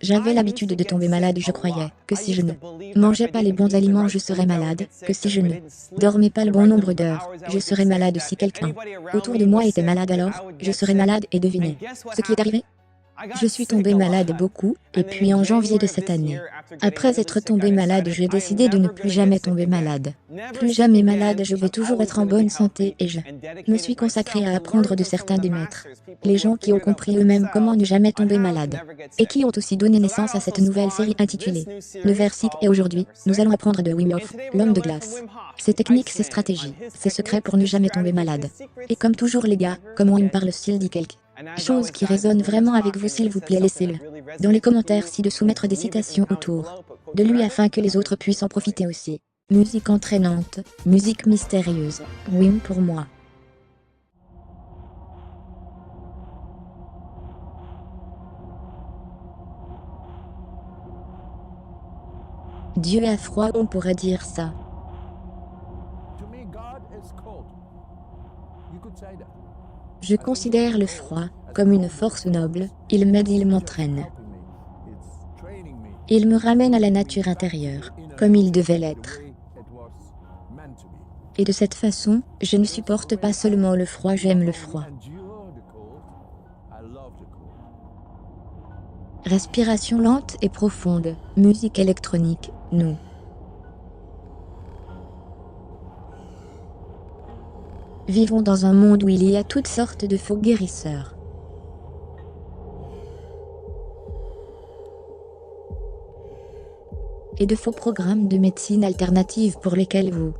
J'avais l'habitude de tomber malade, je croyais que si je ne mangeais pas les bons aliments, je serais malade, que si je ne dormais pas le bon nombre d'heures, je serais malade. Si quelqu'un autour de moi était malade, alors je serais malade, et devinez ce qui est arrivé? Je suis tombée malade beaucoup, et puis en janvier de cette année, après être tombée malade, j'ai décidé de ne plus jamais tomber malade. Plus jamais malade, je vais toujours être en bonne santé et je me suis consacrée à apprendre de certains des maîtres. Les gens qui ont compris eux-mêmes comment ne jamais tomber malade. Et qui ont aussi donné naissance à cette nouvelle série intitulée Le Versic. Et aujourd'hui, nous allons apprendre de Wim Hof, l'homme de glace. Ses techniques, ses stratégies, ses secrets pour ne jamais tomber malade. Et comme toujours les gars, comment il me parle s'il dit quelque chose qui résonne vraiment avec vous, s'il vous plaît, laissez-le dans les commentaires ci-dessous, mettre des citations autour de lui afin que les autres puissent en profiter aussi. Musique entraînante, musique mystérieuse, Wim pour moi. Dieu a froid, on pourrait dire ça. Je considère le froid comme une force noble, il m'aide, il m'entraîne. Il me ramène à la nature intérieure, comme il devait l'être. Et de cette façon, je ne supporte pas seulement le froid, j'aime le froid. Respiration lente et profonde, musique électronique, nous. Vivons dans un monde où il y a toutes sortes de faux guérisseurs. Et de faux programmes de médecine alternative pour lesquels vous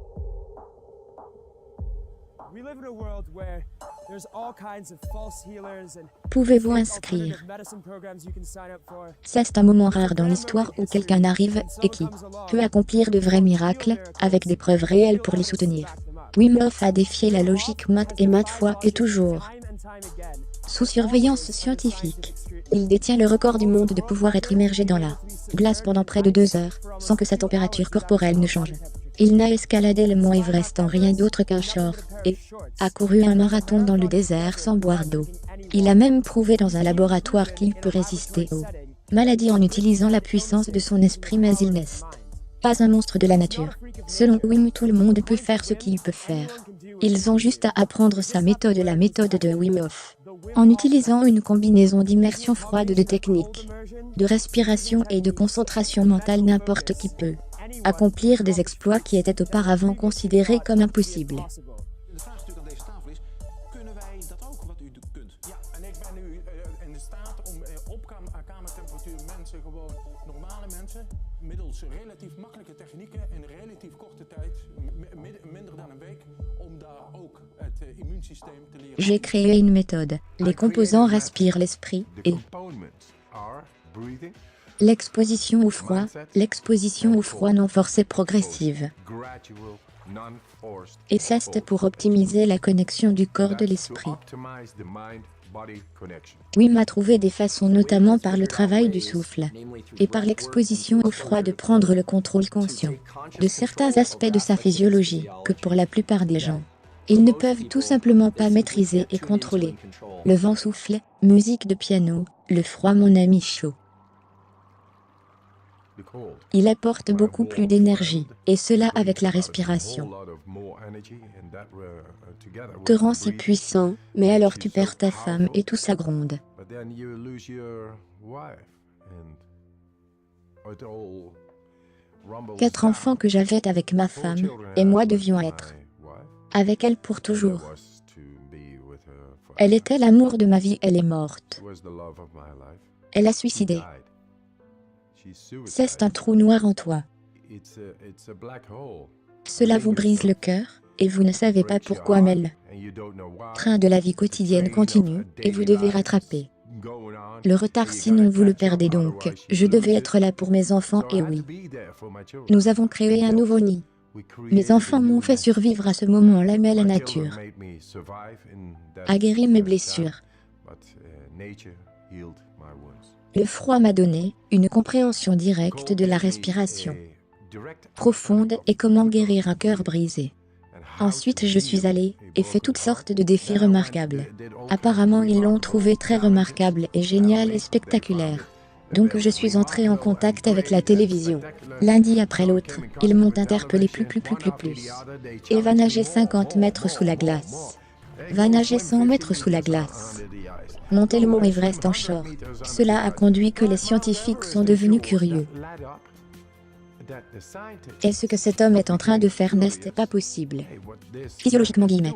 pouvez-vous inscrire. Ça, c'est un moment rare dans l'histoire où quelqu'un arrive et qui peut accomplir de vrais miracles, avec des preuves réelles pour les soutenir. Wim Hof a défié la logique maintes et maintes fois et toujours. Sous surveillance scientifique, il détient le record du monde de pouvoir être immergé dans la glace pendant près de 2 heures, sans que sa température corporelle ne change. Il n'a escaladé le mont Everest en rien d'autre qu'un short, et a couru un marathon dans le désert sans boire d'eau. Il a même prouvé dans un laboratoire qu'il peut résister aux maladies en utilisant la puissance de son esprit, mais il n'est pas un monstre de la nature. Selon Wim, tout le monde peut faire ce qu'il peut faire. Ils ont juste à apprendre sa méthode, la méthode de Wim Hof. En utilisant une combinaison d'immersion froide, de techniques, de respiration et de concentration mentale, n'importe qui peut accomplir des exploits qui étaient auparavant considérés comme impossibles. J'ai créé une méthode. Les composants respirent l'esprit et l'exposition au froid non forcée progressive. Et ça, c'était pour optimiser la connexion du corps de l'esprit. Wim a trouvé des façons, notamment par le travail du souffle et par l'exposition au froid, de prendre le contrôle conscient de certains aspects de sa physiologie que pour la plupart des gens, ils ne peuvent tout simplement pas maîtriser et contrôler. Le vent souffle, musique de piano, le froid, mon ami chaud. Il apporte beaucoup plus d'énergie, et cela avec la respiration te rend si puissant, mais alors tu perds ta femme et tout ça gronde. 4 enfants que j'avais avec ma femme, et moi devions être avec elle pour toujours. Elle était l'amour de ma vie, elle est morte. Elle a suicidé. C'est un trou noir en toi. Cela vous brise le cœur, et vous ne savez pas pourquoi, mais le train de la vie quotidienne continue, et vous devez rattraper le retard, sinon vous le perdez. Donc, je devais être là pour mes enfants, et oui. Nous avons créé un nouveau nid. Mes enfants m'ont fait survivre à ce moment-là, mais la nature a guéri mes blessures. Le froid m'a donné une compréhension directe de la respiration profonde et comment guérir un cœur brisé. Ensuite je suis allé et fait toutes sortes de défis remarquables. Apparemment ils l'ont trouvé très remarquable et génial et spectaculaire. Donc je suis entré en contact avec la télévision. Lundi après l'autre, ils m'ont interpellé plus. Et va nager 50 mètres sous la glace. Va nager 100 mètres sous la glace. Monter le mont Everest en short. Cela a conduit que les scientifiques sont devenus curieux. Et ce que cet homme est en train de faire n'est pas possible. Physiologiquement guillemets.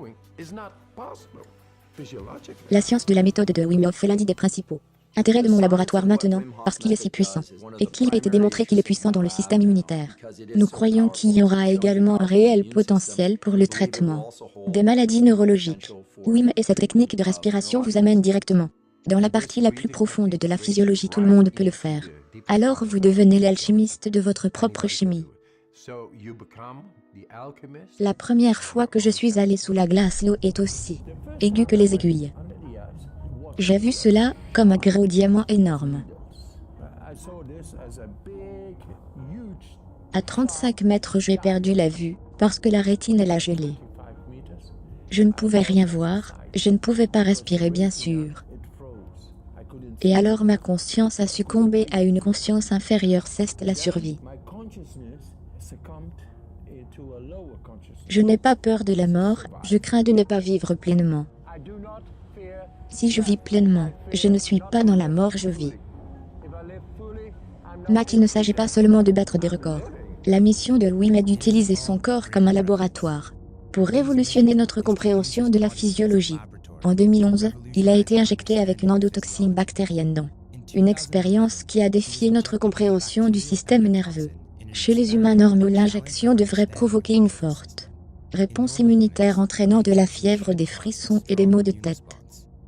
La science de la méthode de Wim Hof est l'un des principaux intérêts de mon laboratoire maintenant, parce qu'il est si puissant, et qu'il a été démontré qu'il est puissant dans le système immunitaire. Nous croyons qu'il y aura également un réel potentiel pour le traitement des maladies neurologiques. Wim et cette technique de respiration vous amène directement dans la partie la plus profonde de la physiologie. Tout le monde peut le faire. Alors vous devenez l'alchimiste de votre propre chimie. La première fois que je suis allé sous la glace, l'eau est aussi aiguë que les aiguilles. J'ai vu cela comme un gros diamant énorme. À 35 mètres, j'ai perdu la vue parce que la rétine l'a gelée. Je ne pouvais rien voir, je ne pouvais pas respirer bien sûr. Et alors ma conscience a succombé à une conscience inférieure, c'est la survie. Je n'ai pas peur de la mort, je crains de ne pas vivre pleinement. Si je vis pleinement, je ne suis pas dans la mort, je vis. Matt, il ne s'agit pas seulement de battre des records. La mission de Wim est d'utiliser son corps comme un laboratoire pour révolutionner notre compréhension de la physiologie. En 2011, il a été injecté avec une endotoxine bactérienne dans une expérience qui a défié notre compréhension du système nerveux. Chez les humains normaux, l'injection devrait provoquer une forte réponse immunitaire entraînant de la fièvre, des frissons et des maux de tête.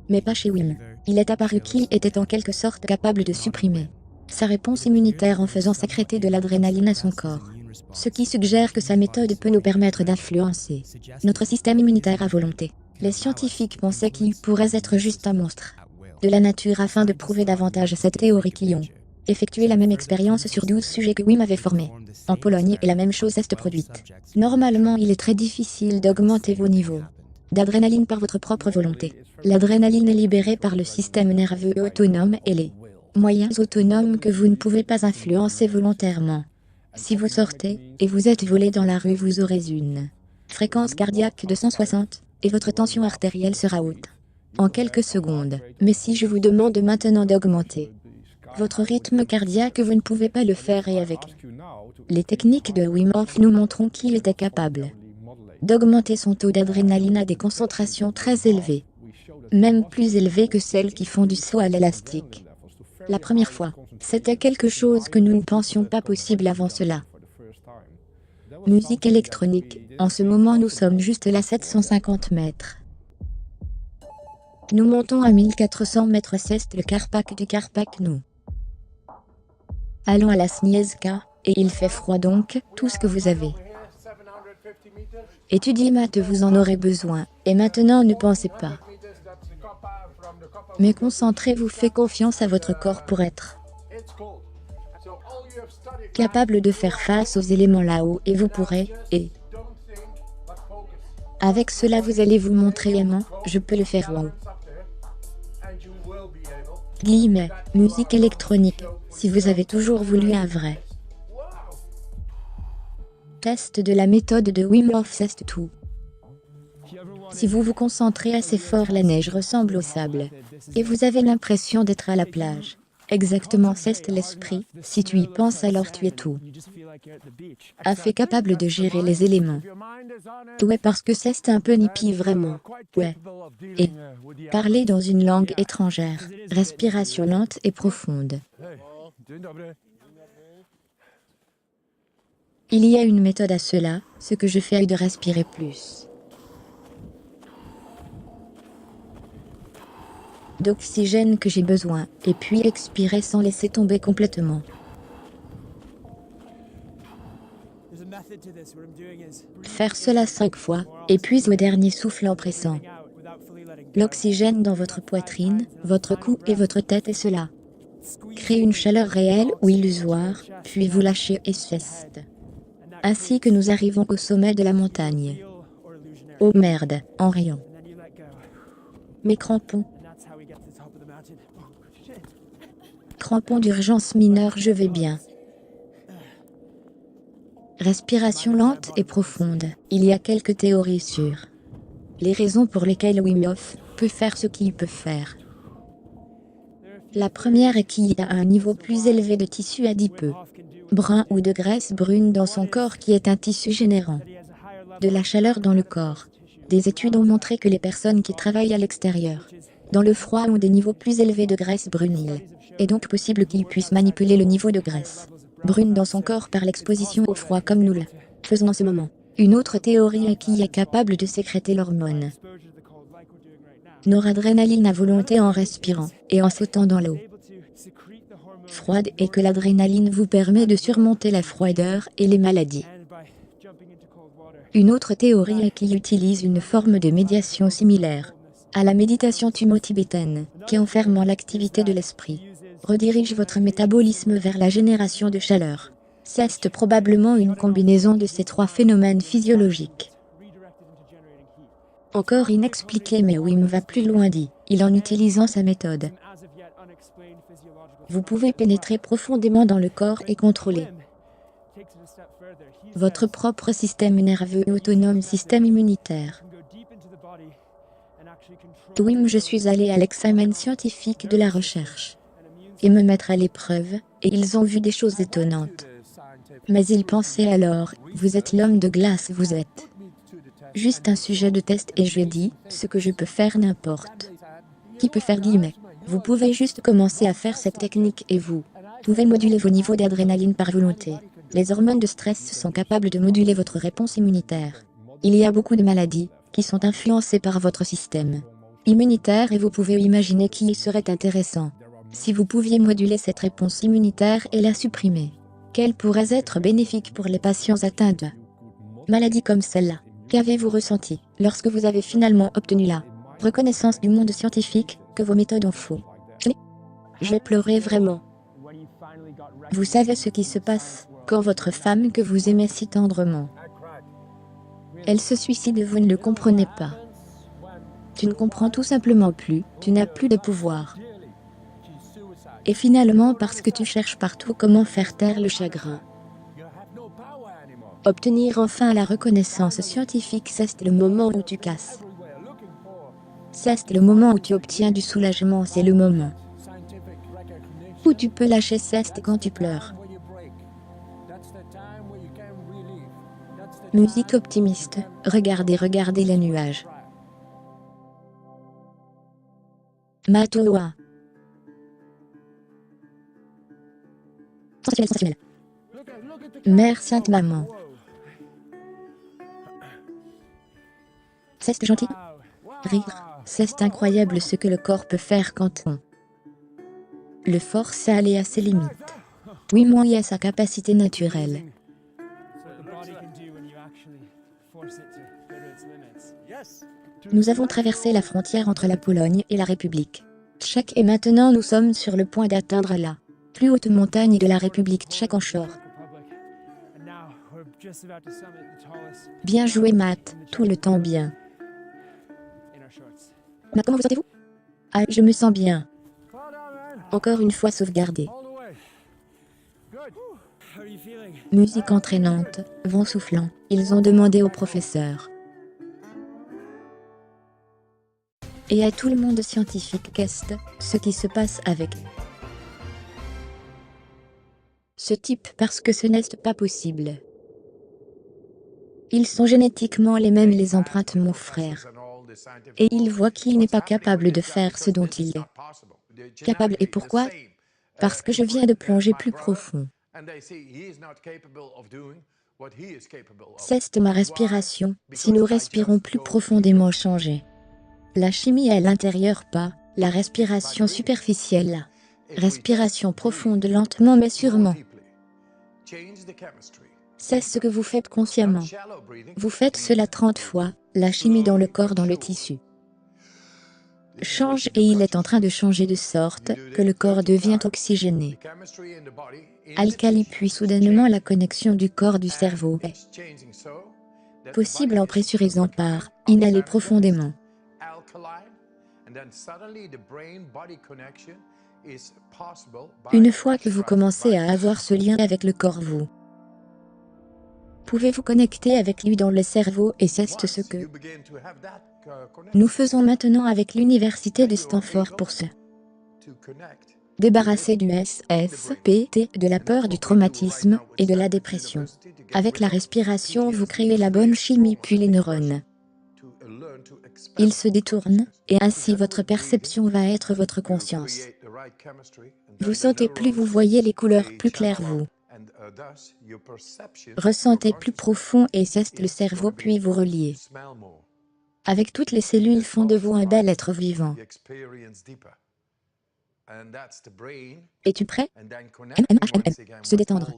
Mais pas chez Wim. Il est apparu qu'il était en quelque sorte capable de supprimer sa réponse immunitaire en faisant sécréter de l'adrénaline à son corps. Ce qui suggère que sa méthode peut nous permettre d'influencer notre système immunitaire à volonté. Les scientifiques pensaient qu'il pourrait être juste un monstre de la nature afin de prouver davantage cette théorie qui ont effectué la même expérience sur 12 sujets que Wim avait formés en Pologne et la même chose est produite. Normalement, il est très difficile d'augmenter vos niveaux d'adrénaline par votre propre volonté. L'adrénaline est libérée par le système nerveux autonome et les moyens autonomes que vous ne pouvez pas influencer volontairement. Si vous sortez et vous êtes volé dans la rue, vous aurez une fréquence cardiaque de 160 et votre tension artérielle sera haute en quelques secondes. Mais si je vous demande maintenant d'augmenter votre rythme cardiaque, vous ne pouvez pas le faire, et avec les techniques de Wim Hof, nous montrons qu'il était capable d'augmenter son taux d'adrénaline à des concentrations très élevées, même plus élevées que celles qui font du saut à l'élastique. La première fois, c'était quelque chose que nous ne pensions pas possible avant cela. Musique électronique, en ce moment nous sommes juste à 750 mètres. Nous montons à 1400 mètres, c'est le Karpak du Karpak. Nous allons à la Snieżka, et il fait froid, donc tout ce que vous avez étudié, Matt, vous en aurez besoin. Et maintenant, ne pensez pas, mais concentrez-vous, faites confiance à votre corps pour être capable de faire face aux éléments là-haut, et vous pourrez, et avec cela vous allez vous montrer aimant, je peux le faire, wow. Guillemets, musique électronique, si vous avez toujours voulu un vrai test de la méthode de Wim Hof, c'est tout. Si vous vous concentrez assez fort, la neige ressemble au sable, et vous avez l'impression d'être à la plage. Exactement, c'est l'esprit. Si tu y penses, alors tu es tout à fait capable de gérer les éléments. Ouais, parce que c'est un peu hippie, vraiment. Ouais. Et parler dans une langue étrangère, respiration lente et profonde. Il y a une méthode à cela, ce que je fais est de respirer plus d'oxygène que j'ai besoin, et puis expirer sans laisser tomber complètement. Faire cela 5 fois, et puis au dernier souffle en pressant l'oxygène dans votre poitrine, votre cou et votre tête, et cela crée une chaleur réelle ou illusoire, puis vous lâchez et c'est ainsi que nous arrivons au sommet de la montagne. Oh merde, en rayon. Mes crampons. Crampons d'urgence mineure, je vais bien. Respiration lente et profonde. Il y a quelques théories sur les raisons pour lesquelles Wim Hof peut faire ce qu'il peut faire. La première est qu'il y a un niveau plus élevé de tissu adipeux, brun ou de graisse brune dans son corps qui est un tissu générant de la chaleur dans le corps. Des études ont montré que les personnes qui travaillent à l'extérieur, dans le froid, ont des niveaux plus élevés de graisse brune. Il est donc possible qu'ils puissent manipuler le niveau de graisse brune dans son corps par l'exposition au froid comme nous le faisons en ce moment. Une autre théorie est qu'il est capable de sécréter l'hormone noradrénaline à volonté en respirant et en sautant dans l'eau froide, et que l'adrénaline vous permet de surmonter la froideur et les maladies. Une autre théorie est qu'il utilise une forme de médiation similaire à la méditation tumo-tibétaine, qui, en fermant l'activité de l'esprit, redirige votre métabolisme vers la génération de chaleur. C'est probablement une combinaison de ces trois phénomènes physiologiques. Encore inexpliqué, mais Wim va plus loin, dit-il en utilisant sa méthode. Vous pouvez pénétrer profondément dans le corps et contrôler votre propre système nerveux autonome, système immunitaire. Wim, je suis allé à l'examen scientifique de la recherche et me mettre à l'épreuve, et ils ont vu des choses étonnantes. Mais ils pensaient alors, vous êtes l'homme de glace, vous êtes juste un sujet de test, et je dis, ce que je peux faire n'importe qui peut faire guillemets. Vous pouvez juste commencer à faire cette technique et vous pouvez moduler vos niveaux d'adrénaline par volonté. Les hormones de stress sont capables de moduler votre réponse immunitaire. Il y a beaucoup de maladies qui sont influencées par votre système immunitaire, et vous pouvez imaginer qu'il serait intéressant si vous pouviez moduler cette réponse immunitaire et la supprimer. Quelle pourrait être bénéfique pour les patients atteints de maladies comme celle-là? Qu'avez-vous ressenti lorsque vous avez finalement obtenu la reconnaissance du monde scientifique que vos méthodes ont faux? J'ai pleuré vraiment. Vous savez ce qui se passe quand votre femme que vous aimez si tendrement, elle se suicide et vous ne le comprenez pas. Tu ne comprends tout simplement plus, tu n'as plus de pouvoir. Et finalement, parce que tu cherches partout comment faire taire le chagrin, obtenir enfin la reconnaissance scientifique, c'est le moment où tu casses. C'est le moment où tu obtiens du soulagement, c'est le moment où tu peux lâcher, c'est quand tu pleures. Musique optimiste, regardez les nuages. Matoa. Sensationnel. Mère Sainte Maman. C'est gentil. Rire, c'est incroyable ce que le corps peut faire quand on le force à aller à ses limites. Oui, moi, il y a sa capacité naturelle. Nous avons traversé la frontière entre la Pologne et la République tchèque, et maintenant nous sommes sur le point d'atteindre la plus haute montagne de la République tchèque en short. Bien joué, Matt, tout le temps bien. Matt, comment vous sentez-vous? Ah, je me sens bien. Encore une fois sauvegardé. Musique entraînante, vent soufflant, ils ont demandé au professeur et à tout le monde scientifique qu'est ce qui se passe avec ce type, parce que ce n'est pas possible. Ils sont génétiquement les mêmes, les empreintes, mon frère. Et ils voient qu'il n'est pas capable de faire ce dont il est capable. Et pourquoi? Parce que je viens de plonger plus profond. C'est ma respiration, si nous respirons plus profondément changé. La chimie à l'intérieur, pas la respiration superficielle. Respiration profonde, lentement mais sûrement. C'est ce que vous faites consciemment. Vous faites cela 30 fois, la chimie dans le corps, dans le tissu change, et il est en train de changer de sorte que le corps devient oxygéné, alcali, puis soudainement la connexion du corps du cerveau est Possible en pressurisant par inhaler profondément. Une fois que vous commencez à avoir ce lien avec le corps, vous pouvez vous connecter avec lui dans le cerveau, et c'est ce que nous faisons maintenant avec l'université de Stanford pour se débarrasser du SSPT, de la peur du traumatisme et de la dépression. Avec la respiration, vous créez la bonne chimie puis les neurones. Ils se détournent, et ainsi votre perception va être votre conscience. Vous sentez plus, vous voyez les couleurs plus claires, vous ressentez plus profond, et c'est le cerveau puis vous reliez. Avec toutes les cellules font de vous un bel être vivant. Es-tu prêt? Se détendre.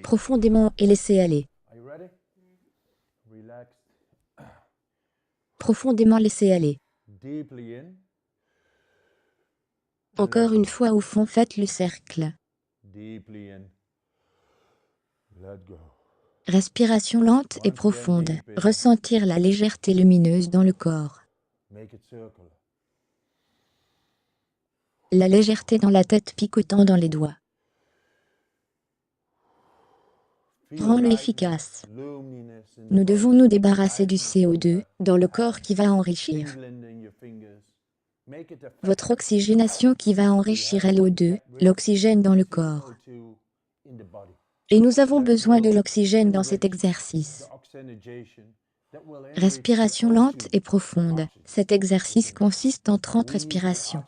Profondément et laisser aller. Profondément laisser aller. Encore une fois au fond, faites le cercle. Respiration lente et profonde. Ressentir la légèreté lumineuse dans le corps. La légèreté dans la tête picotant dans les doigts. Rends-le efficace. Nous devons nous débarrasser du CO2 dans le corps qui va enrichir votre oxygénation, qui va enrichir l'O2, l'oxygène dans le corps. Et nous avons besoin de l'oxygène dans cet exercice. Respiration lente et profonde. Cet exercice consiste en 30 respirations.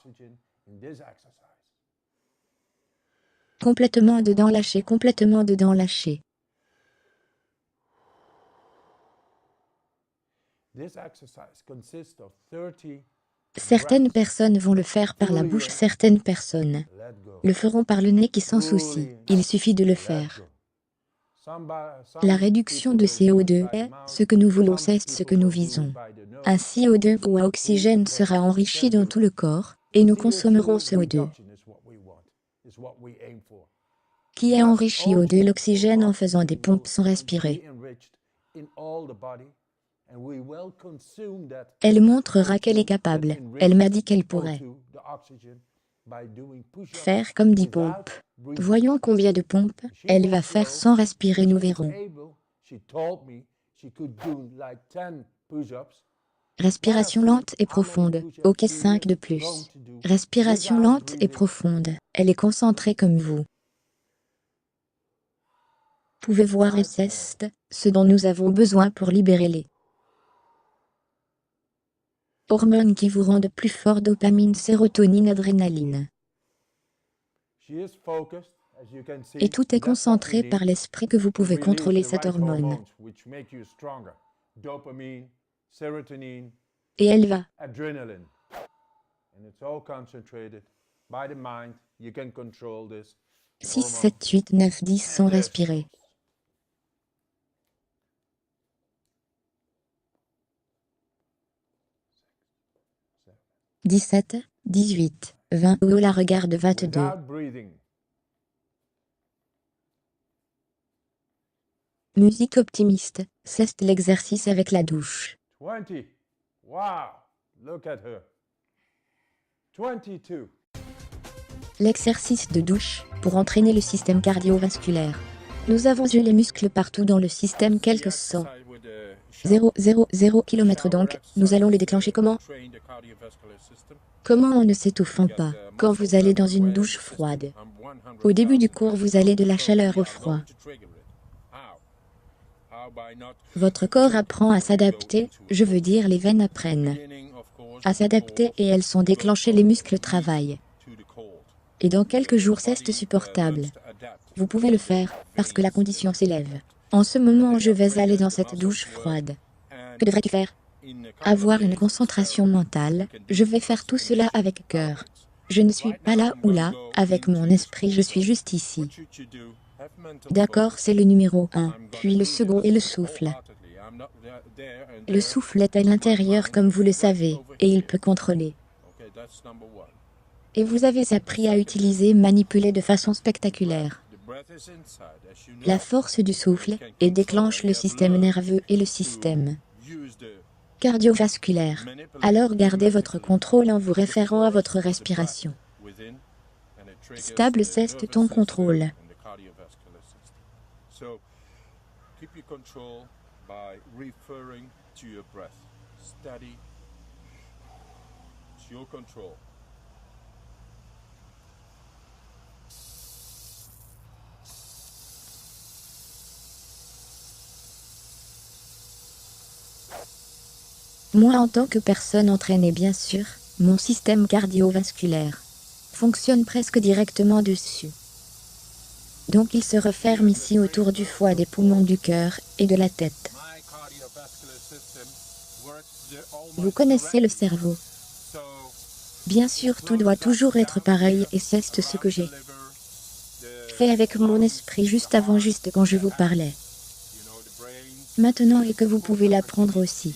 Complètement dedans, lâcher, complètement dedans, lâcher. Certaines personnes vont le faire par la bouche, certaines personnes le feront par le nez, qui s'en soucie. Il suffit de le faire. La réduction de CO2 est ce que nous voulons, c'est ce que nous visons. Un CO2 ou un oxygène sera enrichi dans tout le corps, et nous consommerons ce CO2, qui est enrichi de l'oxygène en faisant des pompes sans respirer. Elle montrera qu'elle est capable. Elle m'a dit qu'elle pourrait faire comme 10 pompes. Voyons combien de pompes elle va faire sans respirer, nous verrons. Respiration lente et profonde. Ok, 5 de plus. Respiration lente et profonde. Elle est concentrée comme vous pouvez voir, et c'est ce dont nous avons besoin pour libérer les hormones qui vous rendent plus fort: dopamine, sérotonine, adrénaline. Et tout est concentré par l'esprit que vous pouvez contrôler cette hormone. Et elle va 6, 7, 8, 9, 10 sans respirer. 17, 18, 20. Oh, la regarde, 22. Musique optimiste, c'est l'exercice avec la douche. 20. Wow, look at her. 22. L'exercice de douche, pour entraîner le système cardiovasculaire. Nous avons eu les muscles partout dans le système, quelques 100. 0, 0, 0 km, donc, nous allons les déclencher comment? Comment on ne s'étouffant pas, quand vous allez dans une douche froide. Au début du cours, vous allez de la chaleur au froid. Votre corps apprend à s'adapter, je veux dire les veines apprennent à s'adapter et elles sont déclenchées, les muscles travaillent. Et dans quelques jours, c'est supportable. Vous pouvez le faire, parce que la condition s'élève. En ce moment, je vais aller dans cette douche froide. Que devrais-tu faire? Avoir une concentration mentale. Je vais faire tout cela avec cœur. Je ne suis pas là ou là, avec mon esprit, je suis juste ici. D'accord, c'est le numéro 1, puis le second est le souffle. Le souffle est à l'intérieur, comme vous le savez, et il peut contrôler. Et vous avez appris à utiliser, manipuler de façon spectaculaire. La force du souffle et déclenche le système nerveux et le système cardiovasculaire. Alors gardez votre contrôle en vous référant à votre respiration. Stable, c'est ton contrôle. Moi, en tant que personne entraînée, bien sûr, mon système cardiovasculaire fonctionne presque directement dessus. Donc il se referme ici autour du foie, des poumons, du cœur et de la tête. Vous connaissez le cerveau. Bien sûr, tout doit toujours être pareil et c'est ce que j'ai fait avec mon esprit juste avant, juste quand je vous parlais. Maintenant et que vous pouvez l'apprendre aussi.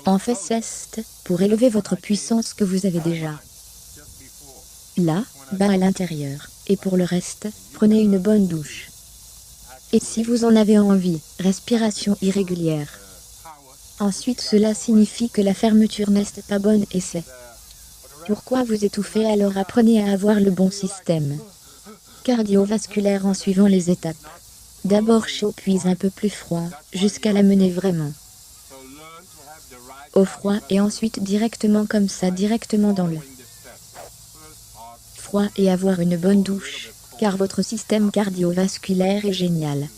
En fait, c'est pour élever votre puissance que vous avez déjà. Là, bas à l'intérieur. Et pour le reste, prenez une bonne douche. Et si vous en avez envie, respiration irrégulière. Ensuite, cela signifie que la fermeture n'est pas bonne et c'est pourquoi vous étouffez, alors apprenez à avoir le bon système cardiovasculaire en suivant les étapes. D'abord chaud puis un peu plus froid, jusqu'à l'amener vraiment au froid et ensuite directement comme ça, directement dans le froid et avoir une bonne douche, car votre système cardiovasculaire est génial.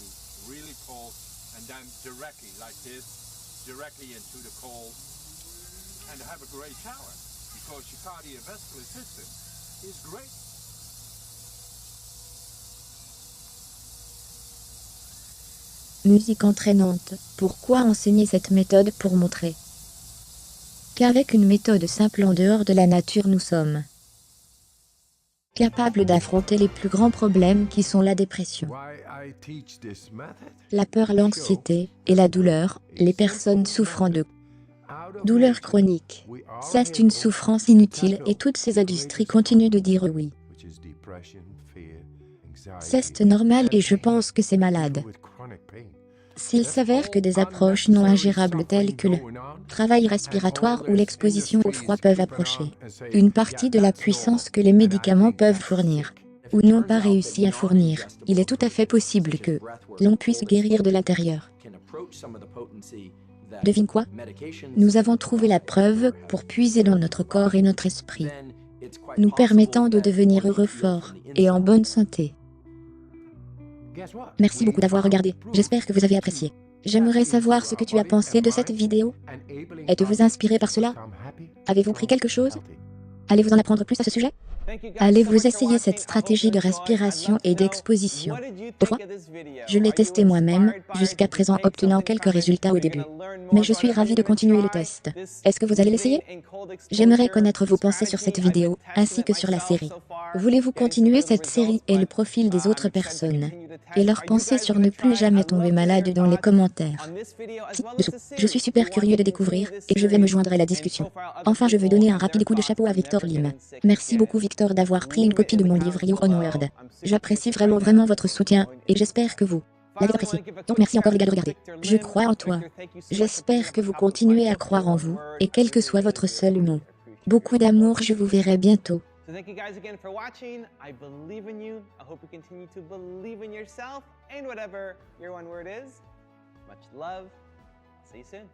Musique entraînante. Pourquoi enseigner cette méthode? Pour montrer qu'avec une méthode simple en dehors de la nature, nous sommes capables d'affronter les plus grands problèmes qui sont la dépression, la peur, l'anxiété et la douleur. Les personnes souffrant de douleurs chroniques, c'est une souffrance inutile et toutes ces industries continuent de dire oui. C'est normal et je pense que c'est malade. S'il s'avère que des approches non ingérables telles que le travail respiratoire ou l'exposition au froid peuvent approcher une partie de la puissance que les médicaments peuvent fournir, ou n'ont pas réussi à fournir, il est tout à fait possible que l'on puisse guérir de l'intérieur. Devine quoi? Nous avons trouvé la preuve pour puiser dans notre corps et notre esprit, nous permettant de devenir heureux, forts et en bonne santé. Merci beaucoup d'avoir regardé, j'espère que vous avez apprécié. J'aimerais savoir ce que tu as pensé de cette vidéo. Êtes-vous inspiré par cela? Avez-vous pris quelque chose? Allez-vous en apprendre plus à ce sujet? Allez-vous essayer cette stratégie de respiration et d'exposition au froid? Je l'ai testé moi-même, jusqu'à présent obtenant quelques résultats au début. Mais je suis ravi de continuer le test. Est-ce que vous allez l'essayer? J'aimerais connaître vos pensées sur cette vidéo, ainsi que sur la série. Voulez-vous continuer cette série et le profil des autres personnes? Et leurs pensées sur ne plus jamais tomber malade dans les commentaires. Ci-dessous. Je suis super curieux de découvrir, et je vais me joindre à la discussion. Enfin, je veux donner un rapide coup de chapeau à Victor Lim. Merci beaucoup Victor d'avoir pris une copie de mon livre Your Own Word. J'apprécie vraiment votre soutien, et j'espère que vous l'avez apprécié. Donc merci encore les gars de regarder. Je crois en toi. J'espère que vous continuez à croire en vous, et quel que soit votre seul mot. Beaucoup d'amour, je vous verrai bientôt. So thank you guys again for watching. I believe in you. I hope you continue to believe in yourself and whatever your one word is. Much love. See you soon.